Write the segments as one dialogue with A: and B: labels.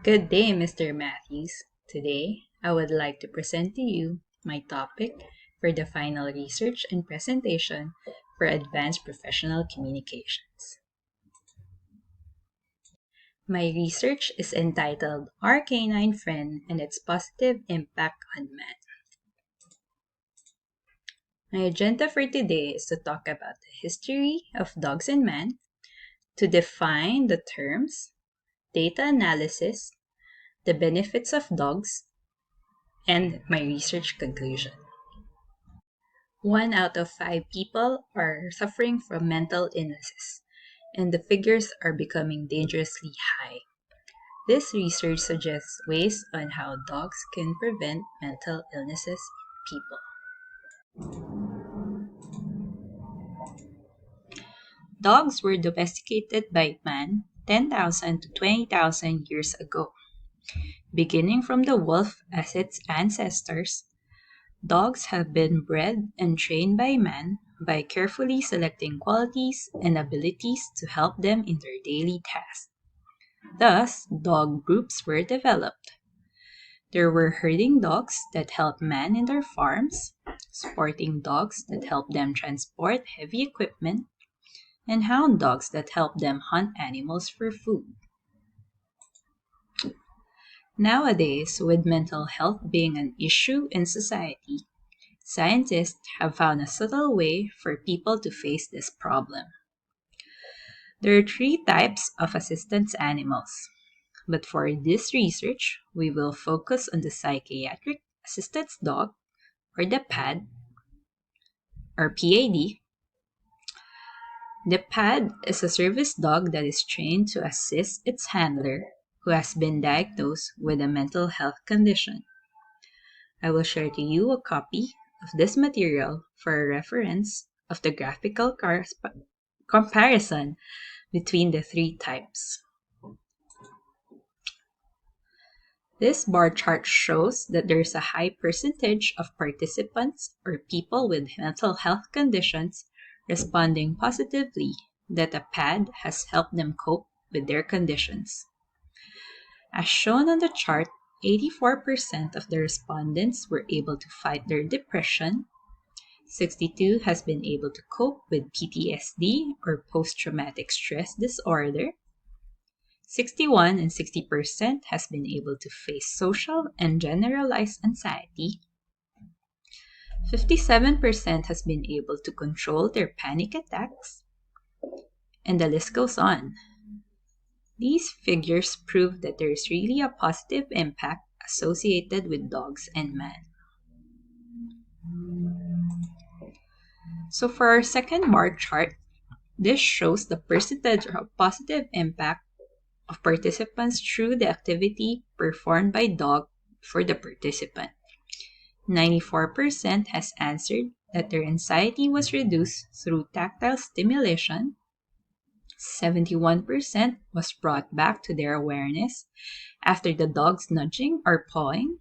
A: Good day, Mr. Matthews. Today, I would like to present to you my topic for the final research and presentation for advanced professional communications. My research is entitled Our Canine Friend and Its Positive Impact on Man. My agenda for today is to talk about the history of dogs and man, to define the terms, data analysis, the benefits of dogs, and my research conclusion. 1 out of 5 people are suffering from mental illnesses, and the figures are becoming dangerously high. This research suggests ways on how dogs can prevent mental illnesses in people. Dogs were domesticated by man 10,000 to 20,000 years ago. Beginning from the wolf as its ancestors, dogs have been bred and trained by man by carefully selecting qualities and abilities to help them in their daily tasks. Thus, dog groups were developed. There were herding dogs that helped man in their farms, sporting dogs that helped them transport heavy equipment, and hound dogs that helped them hunt animals for food. Nowadays, with mental health being an issue in society, scientists have found a subtle way for people to face this problem. There are 3 types of assistance animals, but for this research, we will focus on the Psychiatric Assistance Dog, or the PAD, or PAD. The PAD is a service dog that is trained to assist its handler who has been diagnosed with a mental health condition. I will share to you a copy of this material for a reference of the graphical comparison between the 3 types. This bar chart shows that there is a high percentage of participants or people with mental health conditions responding positively that a PAD has helped them cope with their conditions. As shown on the chart, 84% of the respondents were able to fight their depression, 62% has been able to cope with PTSD or post-traumatic stress disorder, 61% and 60% has been able to face social and generalized anxiety, 57% has been able to control their panic attacks, and the list goes on. These figures prove that there is really a positive impact associated with dogs and man. So for our second bar chart, this shows the percentage of positive impact of participants through the activity performed by dog for the participant. 94% has answered that their anxiety was reduced through tactile stimulation. 71% was brought back to their awareness after the dog's nudging or pawing.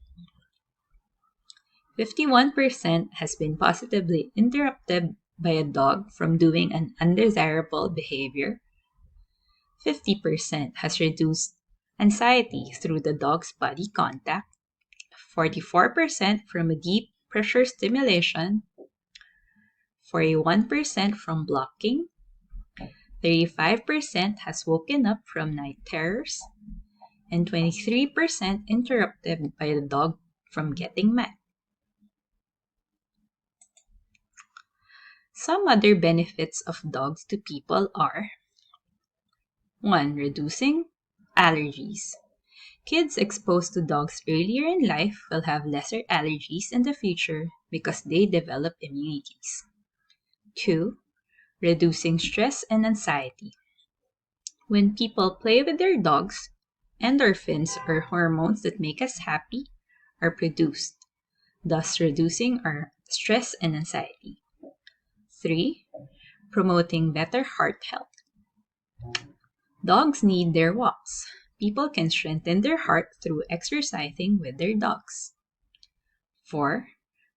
A: 51% has been positively interrupted by a dog from doing an undesirable behavior. 50% has reduced anxiety through the dog's body contact. 44% from a deep pressure stimulation. 41% from blocking. 35% has woken up from night terrors, and 23% interrupted by the dog from getting mad. Some other benefits of dogs to people are: 1. Reducing allergies. Kids exposed to dogs earlier in life will have lesser allergies in the future because they develop immunities. 2. Reducing stress and anxiety. When people play with their dogs, endorphins, or hormones that make us happy, are produced, thus reducing our stress and anxiety. 3. Promoting better heart health. Dogs need their walks. People can strengthen their heart through exercising with their dogs. 4.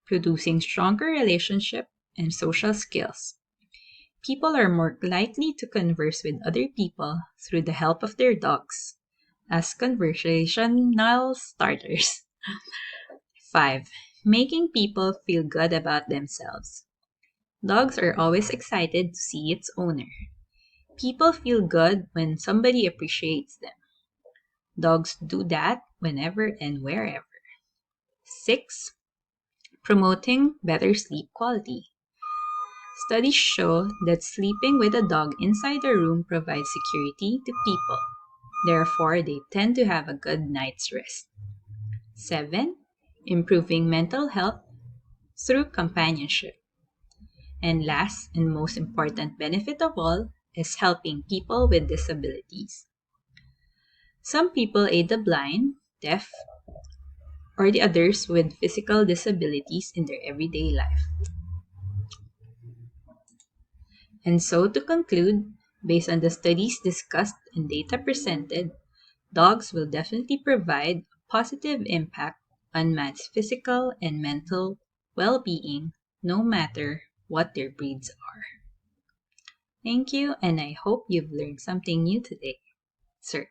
A: Producing stronger relationship and social skills. People are more likely to converse with other people through the help of their dogs, as conversational starters. 5. Making people feel good about themselves. Dogs are always excited to see its owner. People feel good when somebody appreciates them. Dogs do that whenever and wherever. 6. Promoting better sleep quality. Studies show that sleeping with a dog inside a room provides security to people. Therefore, they tend to have a good night's rest. 7. Improving mental health through companionship. And last and most important benefit of all is helping people with disabilities. Some people aid the blind, deaf, or the others with physical disabilities in their everyday life. And so, to conclude, based on the studies discussed and data presented, dogs will definitely provide a positive impact on man's physical and mental well being, no matter what their breeds are. Thank you, and I hope you've learned something new today, sir.